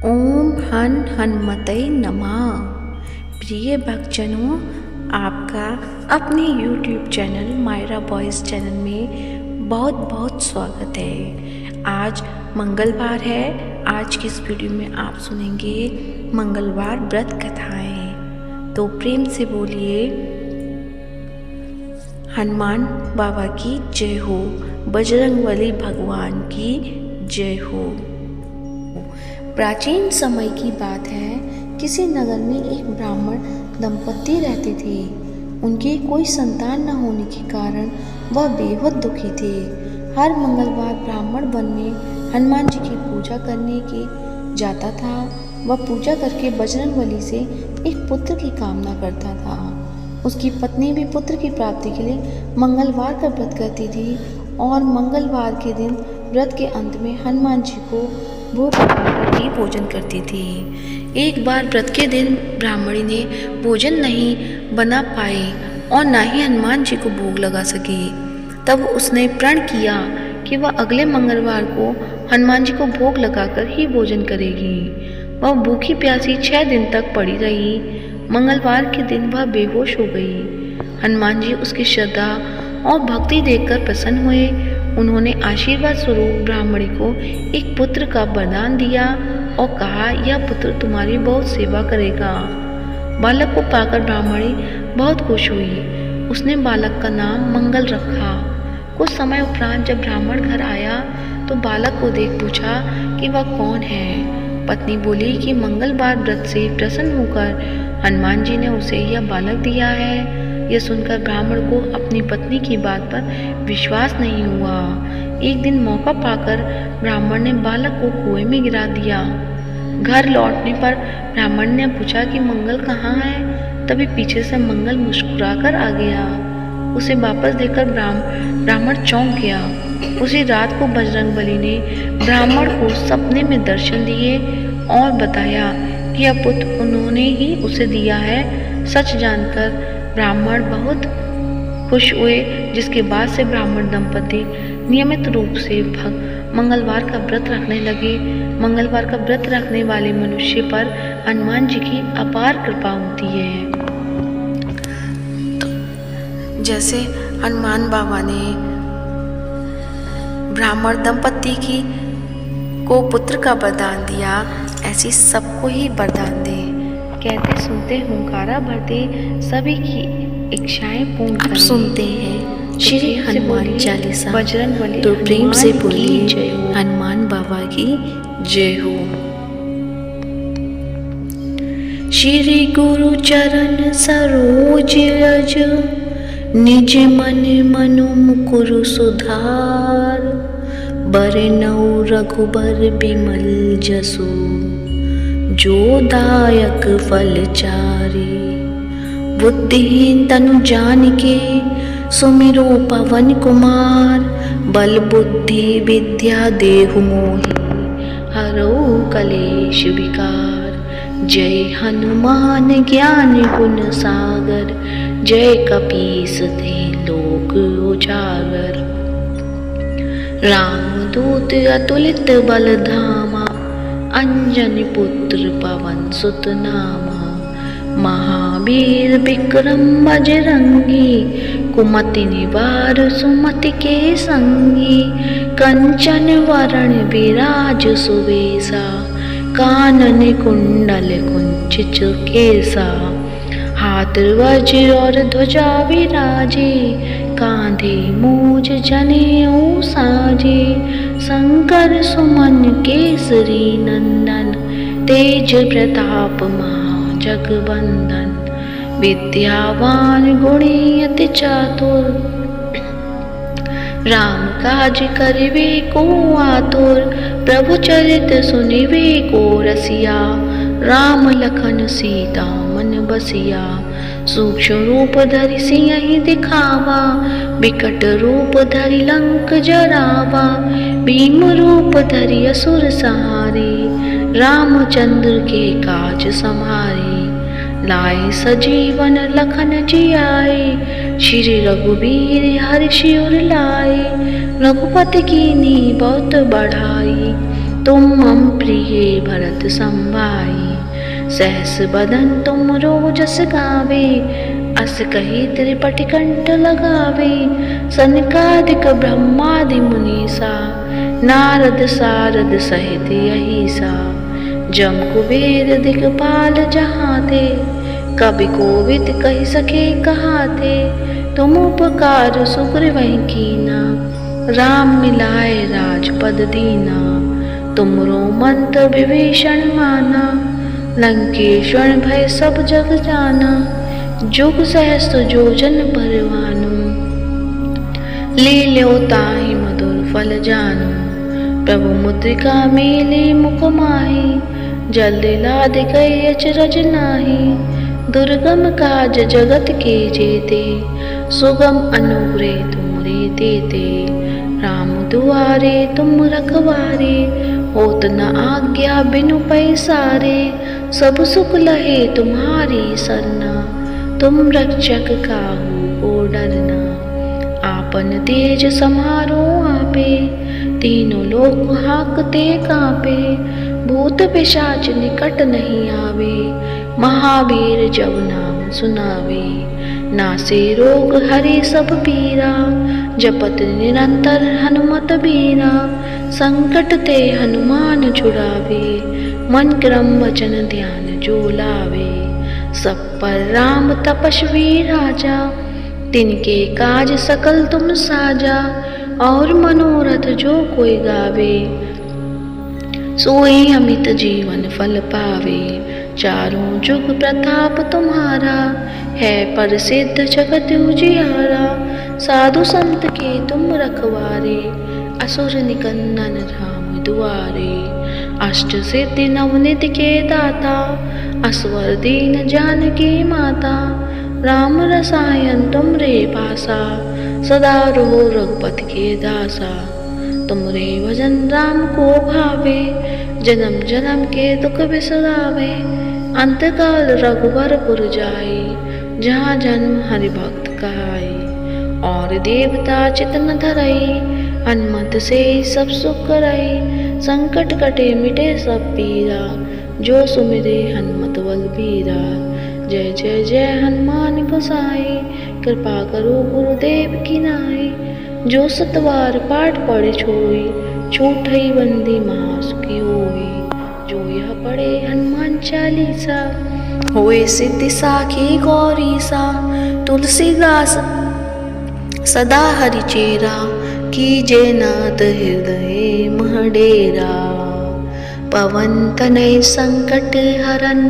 ओम हनुमते नमः। प्रिय भक्तजनों, आपका अपने YouTube channel Myra boys channel में बहुत बहुत स्वागत है। आज मंगलवार है। आज की इस वीडियो में आप सुनेंगे मंगलवार व्रत कथाएं। तो प्रेम से बोलिए हनुमान बाबा की जय हो, बजरंगबली भगवान की जय हो। प्राचीन समय की बात है। किसी नगर में एक ब्राह्मण दंपत्ति रहते थे। उनके कोई संतान न होने के कारण वह बेहद दुखी थे। हर मंगलवार ब्राह्मण वन में हनुमान जी की पूजा करने के जाता था। वह पूजा करके बजरंगबली से एक पुत्र की कामना करता था। उसकी पत्नी भी पुत्र की प्राप्ति के लिए मंगलवार का व्रत करती थी और मंगलवार के दिन व्रत के अंत में हनुमान जी को भोग लगाकर ही भोजन करती थी। एक बार व्रत के दिन ब्राह्मणी ने भोजन नहीं बना पाई और ना ही हनुमान जी को भोग लगा सकी। तब उसने प्रण किया कि वह अगले मंगलवार को हनुमान जी को भोग लगाकर ही भोजन करेगी। वह भूखी प्यासी 6 दिन तक पड़ी रही। मंगलवार के दिन वह बेहोश हो गई। हनुमान जी उसकी श्रद्धा और भक्ति देखकर प्रसन्न हुए। उन्होंने आशीर्वाद स्वरूप ब्राह्मणी को एक पुत्र का वरदान दिया और कहा, यह पुत्र तुम्हारी बहुत सेवा करेगा। बालक को पाकर ब्राह्मणी बहुत खुश हुई। उसने बालक का नाम मंगल रखा। कुछ समय उपरांत जब ब्राह्मण घर आया तो बालक को देख पूछा कि वह कौन है। पत्नी बोली कि मंगलवार व्रत से प्रसन्न होकर हनुमान जी ने उसे यह बालक दिया है। यह सुनकर ब्राह्मण को अपनी पत्नी की बात पर विश्वास नहीं हुआ। एक दिन मौका पाकर ब्राह्मण ने बालक को कुएं में गिरा दिया। घर लौटने पर ब्राह्मण ने पूछा कि मंगल कहाँ है। तभी पीछे से मंगल मुस्कुराकर आ गया। उसे वापस देखकर ब्राह्मण चौंक गया। उसी रात को बजरंगबली ने ब्राह्मण को सपने में दर्शन दिए और बताया कि यह पुत्र उन्होंने ही उसे दिया है। सच जानकर ब्राह्मण बहुत खुश हुए, जिसके बाद से ब्राह्मण दंपति नियमित रूप से मंगलवार का व्रत रखने लगे। मंगलवार का व्रत रखने वाले मनुष्य पर हनुमान जी की अपार कृपा होती है। तो जैसे हनुमान बाबा ने ब्राह्मण दंपति को पुत्र का वरदान दिया, ऐसी सबको ही वरदान दे। कहते सुनते हुंकारा भरते सभी की इच्छाएं पूर्ण करें। अब सुनते हैं श्री हनुमान चालीसा। बजरंगबली तो प्रेम से बोलिए हनुमान बाबा की जय हो। श्री गुरु चरण सरोज रज, निज मन मनु मुकुरु सुधार। बरनउँ रघुबर बिमल जसु, जो दायक फल चारि। बुद्धिहीन तनु जानिके, सुमिरो पवन कुमार। बल बुद्धि विद्या देहु मोहि, हरऊ कलेश विकार। जय हनुमान ज्ञान गुण सागर, जय कपीस तिहुँ लोक उजागर। रामदूत अतुलित बल धामा, अंजनी पुत्र पवन सुत नामा। महावीर विक्रम बजरंगी, कुमति निवार सुमति के संगी। कंचन वरण विराज सुबेसा, कानन कुंडल कुंचित केसा। हाथ वज्र और ध्वजा विराजे, कांधे मूज जनेऊ साजे। शंकर सुमन केसरी नंदन, तेज प्रताप महाजगवंदन। विद्यावान गुणी अति चातुर, राम काज करिबे को आतुर। प्रभु चरित सुनिबे को रसिया, राम लखन सीता मन बसिया। सूक्ष्म रूप धरि सियहि दिखावा, विकट रूप धरि लंक जरावा। भीम रूप धरि असुर संहारे, रामचंद्र के काज समारे। लाए सजीवन लखन जियाए, श्री रघुवीर हर्षि उर लाए। रघुपति कीन्ही बहुत बढ़ाई, तुम मम प्रिय भरत संभाई, सहस बदन तुम रोजस गावे, अस कही त्रिपटि कंठ लगावे, सनकादिक ब्रह्मादि मुनीसा, नारद सारद सहित अहिसा, जम कुबेर दिगपाल जहाते, कवि कोविद कहि सके कहाते, तुम उपकार सुग्रीवहि कीना, राम मिलाए राजपद दीना, तुमरो मंत्र विभीषण माना, लंकेश्वर भय सब जग जाना, जुग सहस्त्र जोजन परवानु, लील्यो ताहि मधुर फल जानु, प्रभु मुद्रिका मेली मुख माही, जल्दी लाद गई अचरज नाही, दुर्गम काज जगत के जेते, सुगम अनुग्रह तुमरे देते, राम दुआरे तुम रखवारे, होत न आज्ञा बिनु पैसारे, सब सुख लहे तुम्हारी सरना, तुम रक्षक काहू को डरना, आपन तेज समारो आपे, तीनों लोक हाकते कांपे, भूत पिशाच निकट नहीं आवे, महावीर जब नाम सुनावे, नासे रोग हरे सब पीरा, जपत निरंतर हनुमत बीरा, संकट ते हनुमान छुड़ावे, मन क्रम वचन ध्यान जो लावे, सब पर राम तपस्वी राजा, तिनके काज सकल तुम साजा, और मनोरथ जो कोई गावे, सोई अमित जीवन फल पावे, चारों जुग प्रताप तुम्हारा, है प्रसिद्ध जगत उजियारा, साधु संत के तुम रखवारे, असुर निकंदन राम दुआरे, अष्ट सिद्धि नवनिधि के दाता, असवर दीन जानकी माता, राम रसायन तुमरे पासा, सदा रहो रघुपति के दासा, तुमरे भजन राम को भावे, जन्म जन्म के दुख बिसरावे, अंतकाल रघुवर पुर जाए, जहाँ जन्म हरि भक्त कहाए, और देवता चित न धरई, हनुमत से सब सुख करई, संकट कटे मिटे सब पीरा, जो सुमिरे हनुमत बलबीरा, जय जय जय हनुमान गोसाई, कृपा करो गुरुदेव की नाई, जो सतवार पाठ पढ़े छोई, छूटई बंदी महासुखी होई, जो यह पढ़े हनुमान चालीसा, होए सिद्धि साखी गौरीसा, तुलसीदास सदा हरिचेरा, कीजे नाथ हृदय मह डेरा, पवन तनय संकट हरन,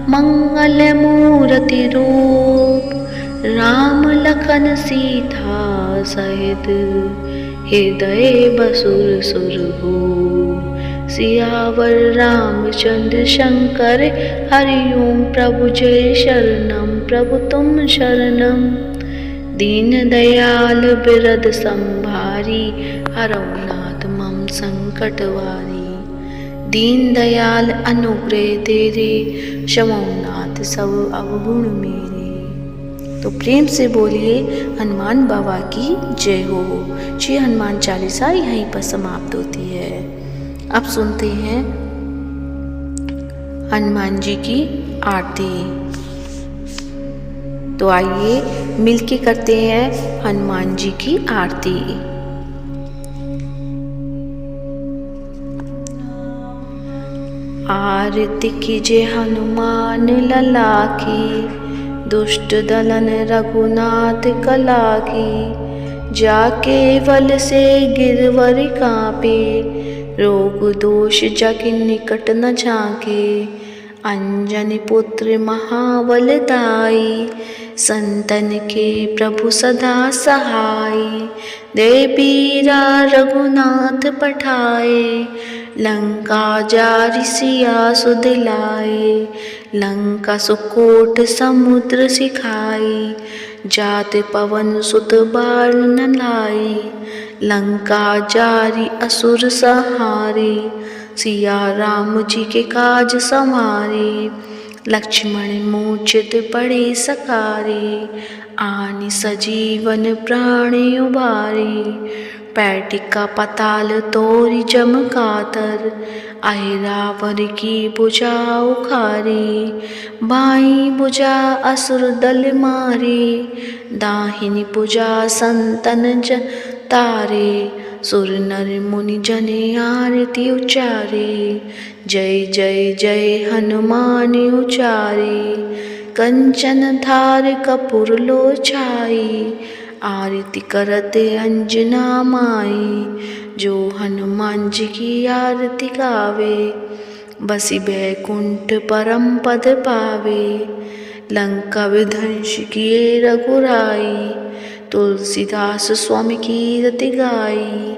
मंगल मूर्ति रूप, राम लखन सीता सहित, हृदय बसुर सुरभूप, सियावर रामचंद्र शंकर, हरिओम प्रभु जय शरणम, प्रभु तुम शरणम, दीन दयाल बिरद संभारी, हरौ नाथ मम संकट वारी, दीन दयाल अनुग्रह तेरे, क्षमौ नाथ सब अवगुण मेरे। तो प्रेम से बोलिए हनुमान बाबा की जय हो। श्री हनुमान चालीसा यहीं पर समाप्त होती है। अब सुनते हैं हनुमान जी की आरती। तो आइए मिलके करते हैं हनुमान जी की आरती। आरती कीजे हनुमान लला की, दुष्ट दलन रघुनाथ कला की, जाके बल से गिरवर कांपे, रोग दोष जग निकट न झांके, अंजनी पुत्र महाबलदाई, संतन के प्रभु सदा सहाय, दे पीरा रघुनाथ पठाए, लंका जारि सिया सुध लाए, लंका सुकोट समुद्र सिखाई, जात पवन सुत बाण न लाई, लंका जारि असुर सहारे, सिया राम जी के काज संवारे, लक्ष्मण मूर्छित पड़े सकारे, आनि सजीवन प्राण उबारे, पैर टिका पाताल तोरी जमकातर, आए रावण की भुजा उखारी, बाई भुजा असुर दल मारे, दाहिनी भुजा संतन तारे, सुर नर मुनि जने आरती उचारे, जय जय जय हनुमान उचारे, कंचन थार कपूर लो छाई, आरती करत अंजना माई, जो हनुमान जी की आरती गावे, बसी बैकुंठ परम पद पावे, लंका विध्वंस किए रघुराई, तुलसीदास स्वामी की रति गाई,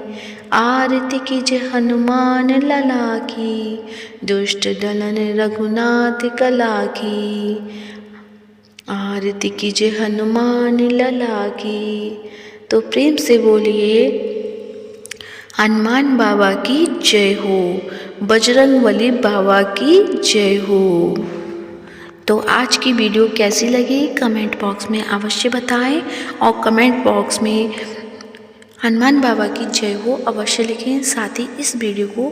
आरती कीजे हनुमान लला की, दुष्ट दलन रघुनाथ कला की, आरती कीजे हनुमान लला की। तो प्रेम से बोलिए हनुमान बाबा की जय हो, बजरंगबली बाबा की जय हो। तो आज की वीडियो कैसी लगी कमेंट बॉक्स में अवश्य बताएं और कमेंट बॉक्स में हनुमान बाबा की जय हो अवश्य लिखें। साथ ही इस वीडियो को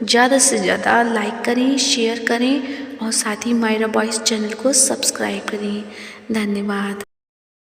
ज़्यादा से ज़्यादा लाइक करें, शेयर करें और साथ ही मायरा बॉयज़ चैनल को सब्सक्राइब करें। धन्यवाद।